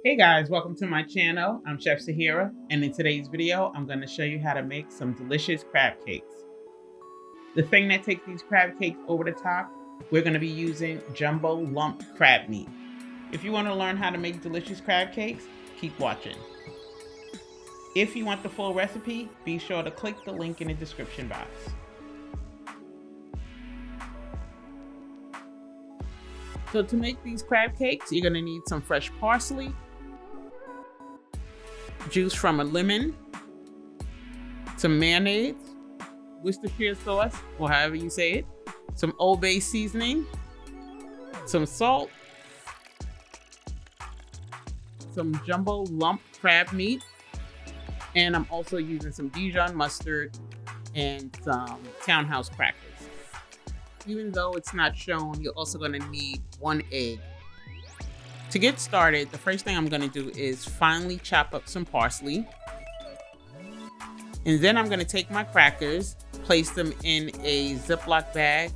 Hey guys, welcome to my channel. I'm ChefSahera, and in today's video, I'm going to show you how to make some delicious crab cakes. The thing that takes these crab cakes over the top, we're going to be using jumbo lump crab meat. If you want to learn how to make delicious crab cakes, keep watching. If you want the full recipe, be sure to click the link in the description box. So to make these crab cakes, you're going to need some fresh parsley, juice from a lemon, some mayonnaise, Worcestershire sauce, or however you say it, some Old Bay seasoning, some salt, some jumbo lump crab meat, and I'm also using some Dijon mustard and some townhouse crackers. Even though it's not shown, you're also going to need 1 egg. To get started, the first thing I'm going to do is finely chop up some parsley. And then I'm going to take my crackers, place them in a Ziploc bag.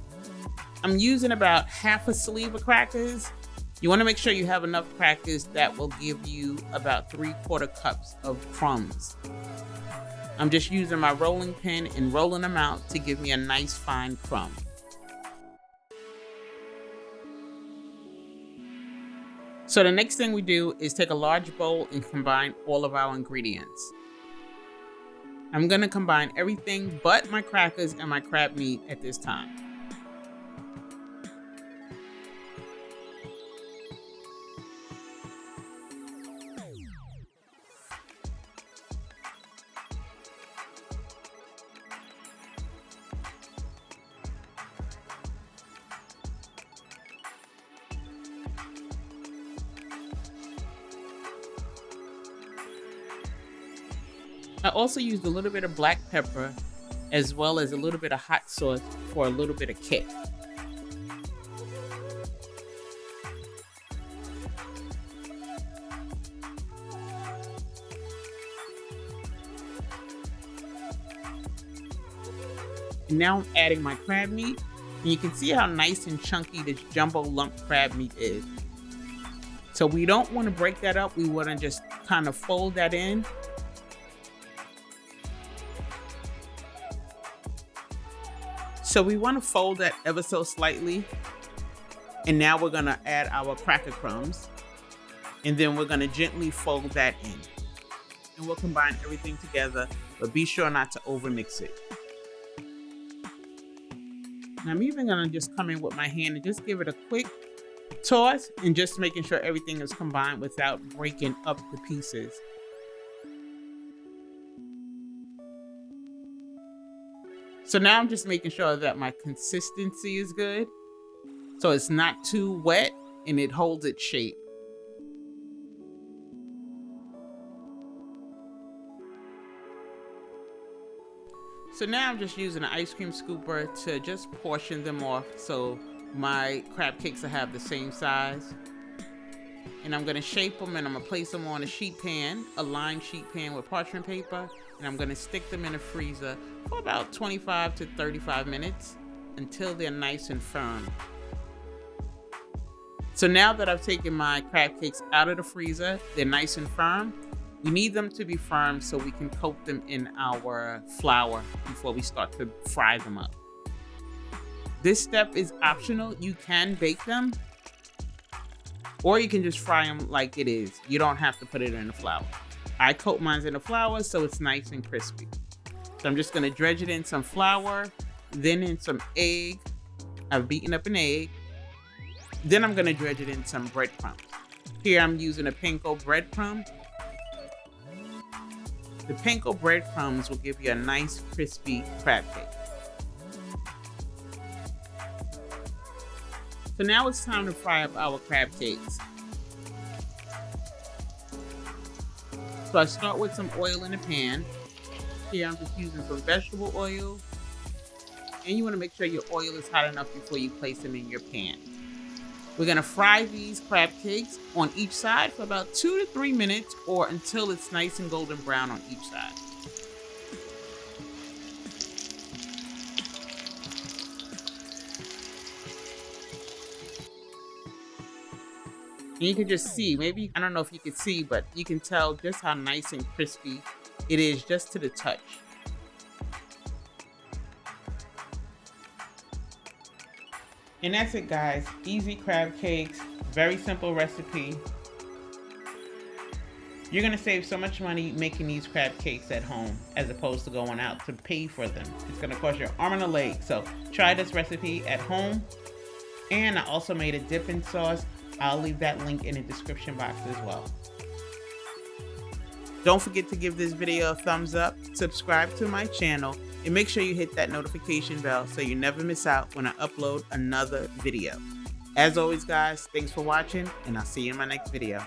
I'm using about half a sleeve of crackers. You want to make sure you have enough crackers that will give you about 3/4 cups of crumbs. I'm just using my rolling pin and rolling them out to give me a nice fine crumb. So the next thing we do is take a large bowl and combine all of our ingredients. I'm going to combine everything but my crackers and my crab meat at this time. I also used a little bit of black pepper as well as a little bit of hot sauce for a little bit of kick. And now I'm adding my crab meat, and you can see how nice and chunky this jumbo lump crab meat is. So we don't want to break that up, we want to just kind of fold that in. So we want to fold that ever so slightly. And now we're going to add our cracker crumbs. And then we're going to gently fold that in. And we'll combine everything together, but be sure not to overmix it. And I'm even going to just come in with my hand and just give it a quick toss and just making sure everything is combined without breaking up the pieces. So now I'm just making sure that my consistency is good. So it's not too wet and it holds its shape. So now I'm just using an ice cream scooper to just portion them off so my crab cakes will have the same size. And I'm gonna shape them and I'm gonna place them on a sheet pan, a lined sheet pan with parchment paper. And I'm gonna stick them in the freezer for about 25 to 35 minutes until they're nice and firm. So now that I've taken my crab cakes out of the freezer, they're nice and firm. We need them to be firm so we can coat them in our flour before we start to fry them up. This step is optional. You can bake them, or you can just fry them like it is. You don't have to put it in the flour. I coat mine in the flour so it's nice and crispy. So I'm just gonna dredge it in some flour, then in some egg. I've beaten up an egg. Then I'm gonna dredge it in some breadcrumbs. Here I'm using a panko breadcrumb. The panko breadcrumbs will give you a nice crispy crab cake. So now it's time to fry up our crab cakes. So I start with some oil in the pan. Here I'm just using some vegetable oil. And you want to make sure your oil is hot enough before you place them in your pan. We're going to fry these crab cakes on each side for about 2 to 3 minutes or until it's nice and golden brown on each side. And you can just see, maybe, I don't know if you can see, but you can tell just how nice and crispy it is just to the touch. And that's it, guys. Easy crab cakes, very simple recipe. You're gonna save so much money making these crab cakes at home as opposed to going out to pay for them. It's gonna cost your arm and a leg. So try this recipe at home. And I also made a dipping sauce. I'll leave that link in the description box as well. Don't forget to give this video a thumbs up, subscribe to my channel, and make sure you hit that notification bell so you never miss out when I upload another video. As always, guys, thanks for watching, and I'll see you in my next video.